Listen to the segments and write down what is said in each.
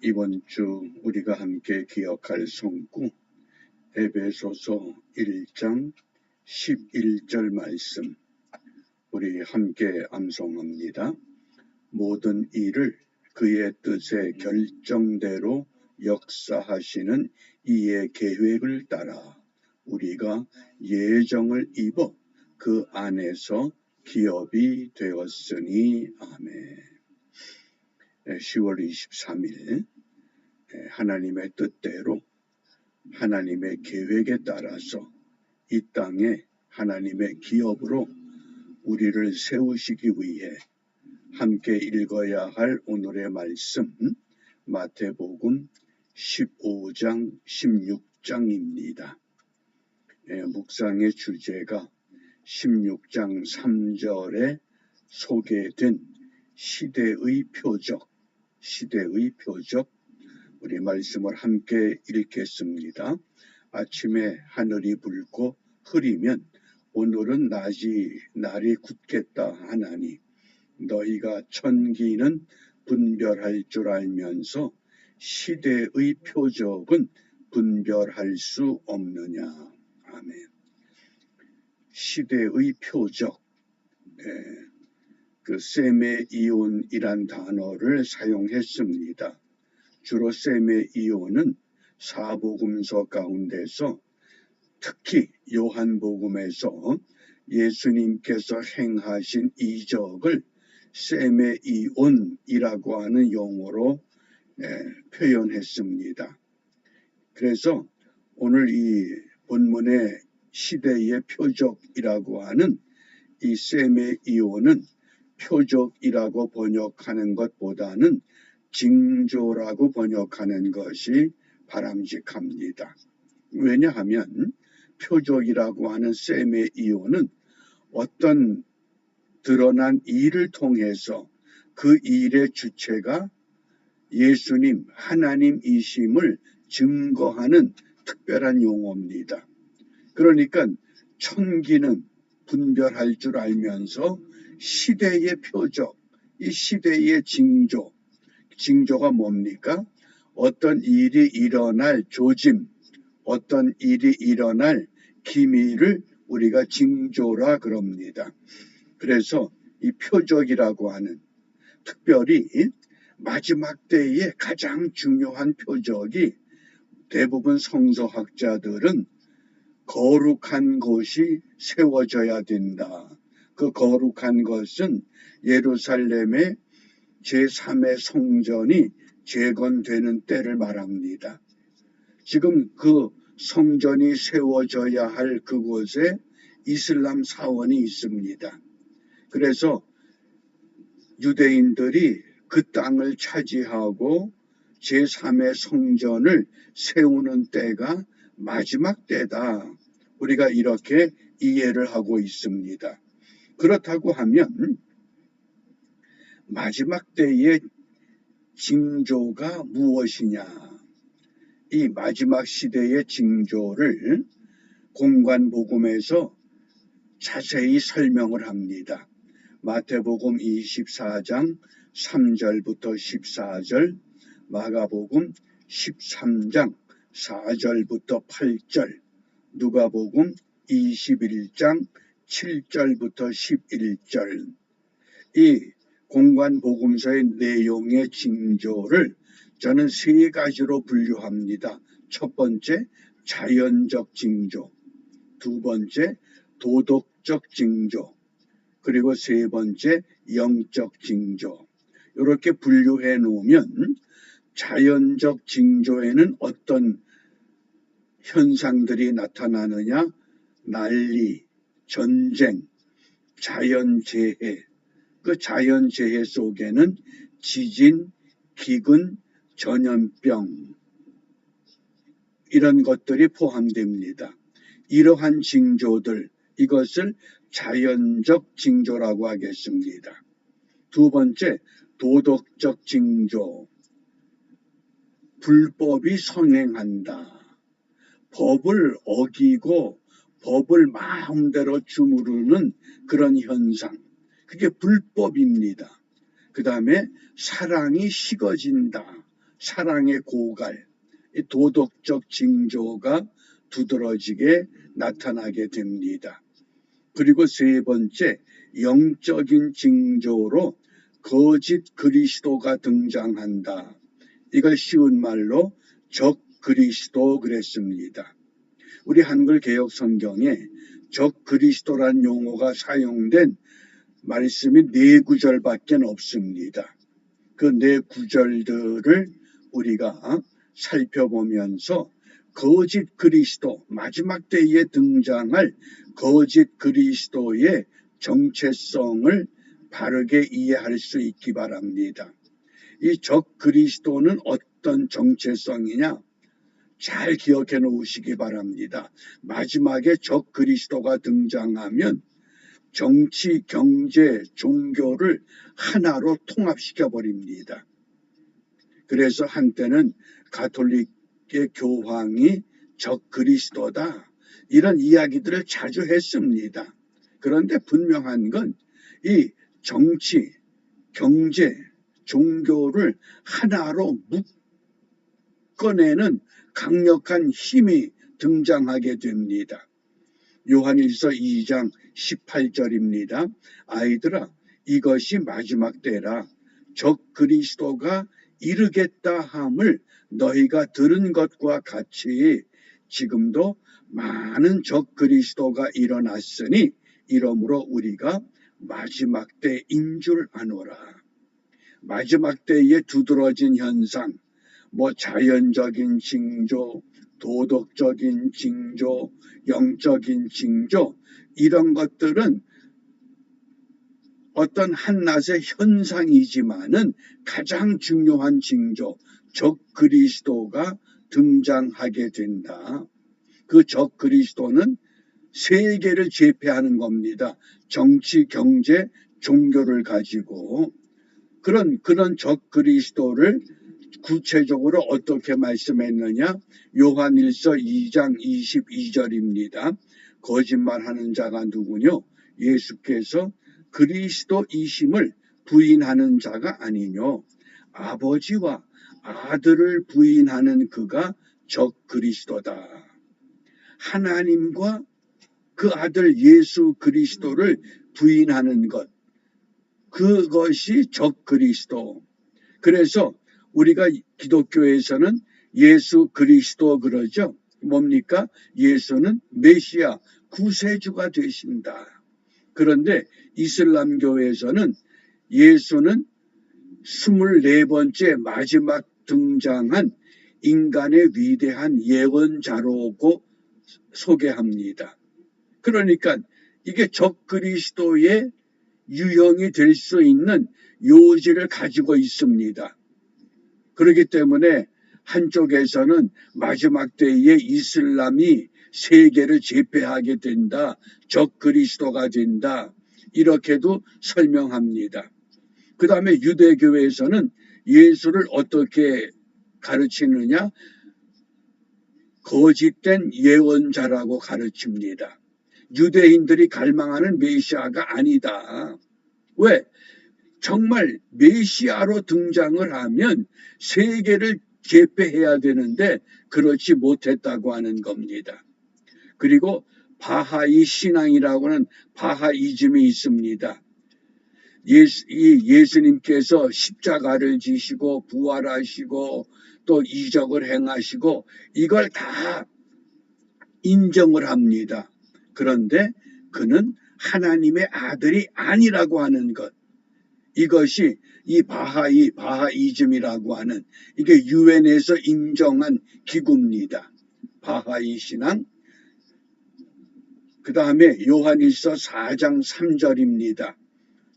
이번 주 우리가 함께 기억할 성구 에베소서 1장 11절 말씀 우리 함께 암송합니다. 모든 일을 그의 뜻의 결정대로 역사하시는 이의 계획을 따라 우리가 예정을 입어 그 안에서 기업이 되었으니 아멘. 10월 23일 하나님의 뜻대로 하나님의 계획에 따라서 이 땅에 하나님의 기업으로 우리를 세우시기 위해 함께 읽어야 할 오늘의 말씀 마태복음 15장 16장입니다. 묵상의 주제가 16장 3절에 소개된 시대의 표적 우리 말씀을 함께 읽겠습니다. 아침에 하늘이 붉고 흐리면 오늘은 날이 굳겠다 하나니 너희가 천기는 분별할 줄 알면서 시대의 표적은 분별할 수 없느냐. 아멘. 시대의 표적, 그 세메이온이란 단어를 사용했습니다. 주로 세메이온은 사복음서 가운데서 특히 요한복음에서 예수님께서 행하신 이적을 세메이온이라고 하는 용어로 표현했습니다. 그래서 오늘 이 본문의 시대의 표적이라고 하는 이 세메이온은 표적이라고 번역하는 것보다는 징조라고 번역하는 것이 바람직합니다. 왜냐하면 표적이라고 하는 세메이온은 어떤 드러난 일을 통해서 그 일의 주체가 예수님, 하나님이심을 증거하는 특별한 용어입니다. 그러니까 천기는 분별할 줄 알면서 시대의 표적, 이 시대의 징조가 뭡니까? 어떤 일이 일어날 조짐, 어떤 일이 일어날 기미를 우리가 징조라 그럽니다. 그래서 이 표적이라고 하는 특별히 마지막 때의 가장 중요한 표적이 대부분 성서학자들은 거룩한 곳이 세워져야 된다. 그 거룩한 것은 예루살렘의 제3의 성전이 재건되는 때를 말합니다. 지금 그 성전이 세워져야 할 그곳에 이슬람 사원이 있습니다. 그래서 유대인들이 그 땅을 차지하고 제3의 성전을 세우는 때가 마지막 때다. 우리가 이렇게 이해를 하고 있습니다. 그렇다고 하면 마지막 때의 징조가 무엇이냐? 이 마지막 시대의 징조를 공관복음에서 자세히 설명을 합니다. 마태복음 24장 3절부터 14절, 마가복음 13장 4절부터 8절, 누가복음 21장 7절부터 11절. 이 공관복음서의 내용의 징조를 저는 세 가지로 분류합니다. 첫 번째, 자연적 징조. 두 번째, 도덕적 징조. 그리고 세 번째, 영적 징조. 이렇게 분류해 놓으면 자연적 징조에는 어떤 현상들이 나타나느냐? 난리, 전쟁, 자연재해. 그 자연재해 속에는 지진, 기근, 전염병 이런 것들이 포함됩니다. 이러한 징조들, 이것을 자연적 징조라고 하겠습니다. 두 번째, 도덕적 징조. 불법이 성행한다. 법을 어기고 법을 마음대로 주무르는 그런 현상. 그게 불법입니다. 그 다음에 사랑이 식어진다. 사랑의 고갈, 이 도덕적 징조가 두드러지게 나타나게 됩니다. 그리고 세 번째, 영적인 징조로 거짓 그리스도가 등장한다. 이걸 쉬운 말로 적 그리스도 그랬습니다. 우리 한글 개역 성경에 적 그리스도란 용어가 사용된 말씀이 4구절밖에 없습니다. 그 4구절들을 우리가 살펴보면서 거짓 그리스도, 마지막 때에 등장할 거짓 그리스도의 정체성을 바르게 이해할 수 있기 바랍니다. 이 적 그리스도는 어떤 정체성이냐? 잘 기억해 놓으시기 바랍니다. 마지막에 적 그리스도가 등장하면 정치, 경제, 종교를 하나로 통합시켜 버립니다. 그래서 한때는 가톨릭의 교황이 적 그리스도다, 이런 이야기들을 자주 했습니다. 그런데 분명한 건 이 정치, 경제, 종교를 하나로 묶어내는 강력한 힘이 등장하게 됩니다. 요한일서 2장 18절입니다. 아이들아, 이것이 마지막 때라. 적 그리스도가 이르겠다 함을 너희가 들은 것과 같이 지금도 많은 적 그리스도가 일어났으니 이러므로 우리가 마지막 때인 줄 아노라. 마지막 때에 두드러진 현상, 자연적인 징조, 도덕적인 징조, 영적인 징조, 이런 것들은 어떤 한낱의 현상이지만은 가장 중요한 징조, 적 그리스도가 등장하게 된다. 그 적 그리스도는 세계를 제패하는 겁니다. 정치, 경제, 종교를 가지고 그런 적 그리스도를 구체적으로 어떻게 말씀했느냐? 요한일서 2장 22절입니다. 거짓말하는 자가 누구뇨? 예수께서 그리스도이심을 부인하는 자가 아니뇨. 아버지와 아들을 부인하는 그가 적 그리스도다. 하나님과 그 아들 예수 그리스도를 부인하는 것, 그것이 적 그리스도. 그래서 우리가 기독교에서는 예수 그리스도 그러죠. 뭡니까? 예수는 메시아, 구세주가 되신다. 그런데 이슬람교에서는 예수는 24번째 마지막 등장한 인간의 위대한 예언자로고 소개합니다. 그러니까 이게 적 그리스도의 유형이 될 수 있는 요지를 가지고 있습니다. 그렇기 때문에 한쪽에서는 마지막 때에 이슬람이 세계를 제패하게 된다, 적 그리스도가 된다, 이렇게도 설명합니다. 그 다음에 유대교에서는 예수를 어떻게 가르치느냐? 거짓된 예언자라고 가르칩니다. 유대인들이 갈망하는 메시아가 아니다. 왜? 정말 메시아로 등장을 하면 세계를 제패해야 되는데 그렇지 못했다고 하는 겁니다. 그리고 바하이 신앙이라고 하는 바하이즘이 있습니다. 예수님께서 십자가를 지시고 부활하시고 또 이적을 행하시고 이걸 다 인정을 합니다. 그런데 그는 하나님의 아들이 아니라고 하는 것, 이것이 이 바하이즘이라고 하는, 이게 유엔에서 인정한 기구입니다. 바하이 신앙. 그 다음에 요한일서 4장 3절입니다.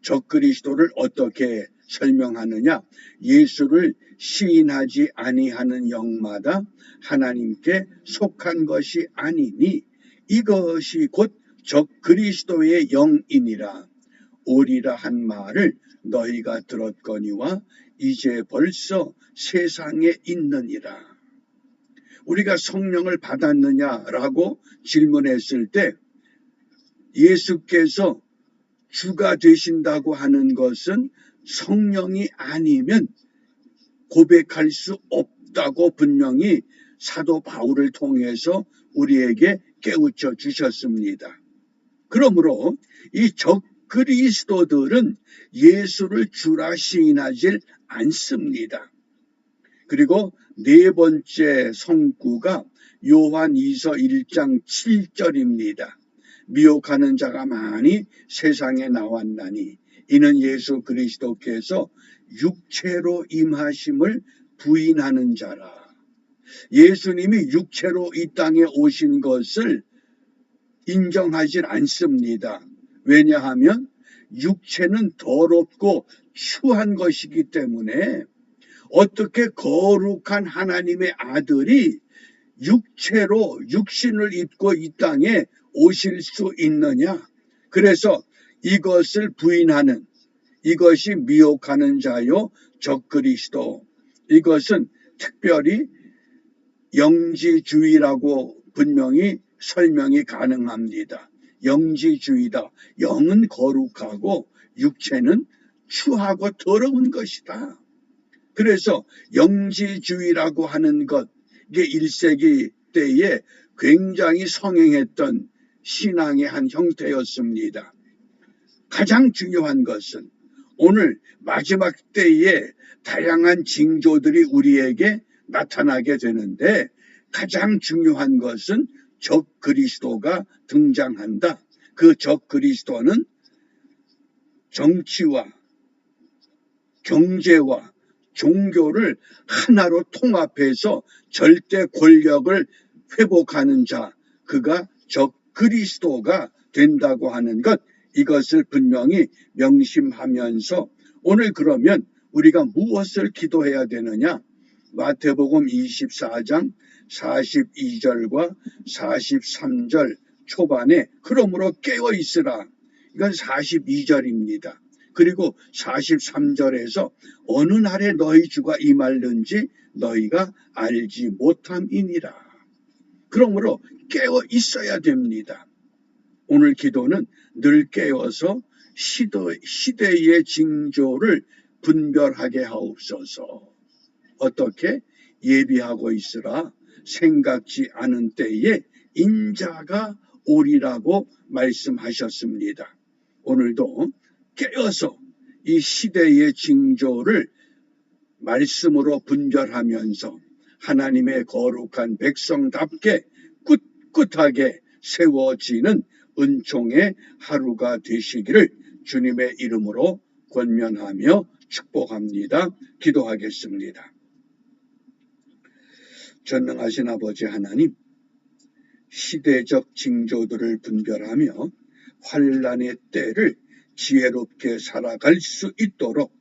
적 그리스도를 어떻게 설명하느냐? 예수를 시인하지 아니하는 영마다 하나님께 속한 것이 아니니 이것이 곧 적 그리스도의 영이니라. 오리라 한 말을 너희가 들었거니와 이제 벌써 세상에 있느니라. 우리가 성령을 받았느냐라고 질문했을 때 예수께서 주가 되신다고 하는 것은 성령이 아니면 고백할 수 없다고 분명히 사도 바울을 통해서 우리에게 깨우쳐 주셨습니다. 그러므로 이 적그리스도들은 예수를 주라 시인하지 않습니다. 그리고 네 번째 성구가 요한이서 1장 7절입니다. 미혹하는 자가 많이 세상에 나왔나니 이는 예수 그리스도께서 육체로 임하심을 부인하는 자라. 예수님이 육체로 이 땅에 오신 것을 인정하지 않습니다. 왜냐하면 육체는 더럽고 추한 것이기 때문에 어떻게 거룩한 하나님의 아들이 육체로 육신을 입고 이 땅에 오실 수 있느냐? 그래서 이것을 부인하는, 이것이 미혹하는 자요 적그리스도, 이것은 특별히 영지주의라고 분명히 설명이 가능합니다. 영지주의다. 영은 거룩하고 육체는 추하고 더러운 것이다. 그래서 영지주의라고 하는 것, 이게 1세기 때에 굉장히 성행했던 신앙의 한 형태였습니다. 가장 중요한 것은 오늘 마지막 때에 다양한 징조들이 우리에게 나타나게 되는데 가장 중요한 것은 적그리스도가 등장한다. 그 적그리스도는 정치와 경제와 종교를 하나로 통합해서 절대 권력을 회복하는 자, 그가 적그리스도가 된다고 하는 것, 이것을 분명히 명심하면서 오늘 그러면 우리가 무엇을 기도해야 되느냐? 마태복음 24장 42절과 43절 초반에 그러므로 깨어 있으라. 이건 42절입니다. 그리고 43절에서 어느 날에 너희 주가 임할는지 너희가 알지 못함이니라. 그러므로 깨어 있어야 됩니다. 오늘 기도는 늘 깨어서 시대의 징조를 분별하게 하옵소서. 어떻게? 예비하고 있으라. 생각지 않은 때에 인자가 오리라고 말씀하셨습니다. 오늘도 깨어서 이 시대의 징조를 말씀으로 분별하면서 하나님의 거룩한 백성답게 꿋꿋하게 세워지는 은총의 하루가 되시기를 주님의 이름으로 권면하며 축복합니다. 기도하겠습니다. 전능하신 아버지 하나님, 시대적 징조들을 분별하며 환난의 때를 지혜롭게 살아갈 수 있도록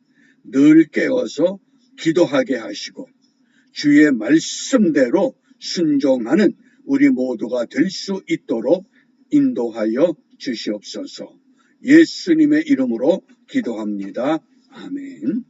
늘 깨어서 기도하게 하시고 주의 말씀대로 순종하는 우리 모두가 될 수 있도록 인도하여 주시옵소서. 예수님의 이름으로 기도합니다. 아멘.